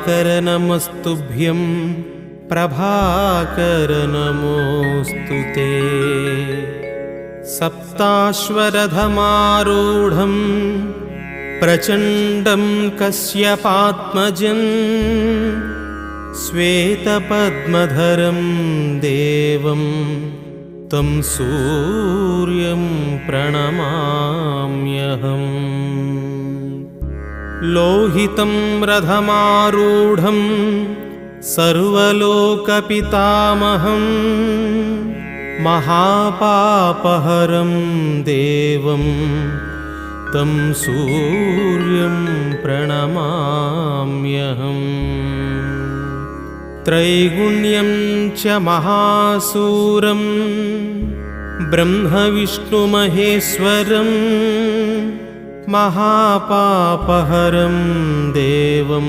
दिवाकर नमस्तुभ्यं प्रभाकर नमोऽस्तु ते। सप्ताश्वरथमारूढं प्रचण्डं कश्यपात्मजं श्वेतपद्मधरं देवं तं सूर्यं प्रणमाम्यहम्। लोहितं रथमारूढं सर्वलोकपितामहं महापापहरं देवं तं सूर्यं प्रणमाम्यहम्। त्रैगुण्यं च महासूरं ब्रह्मविष्णुमहेश्वरं महापापहरं देवं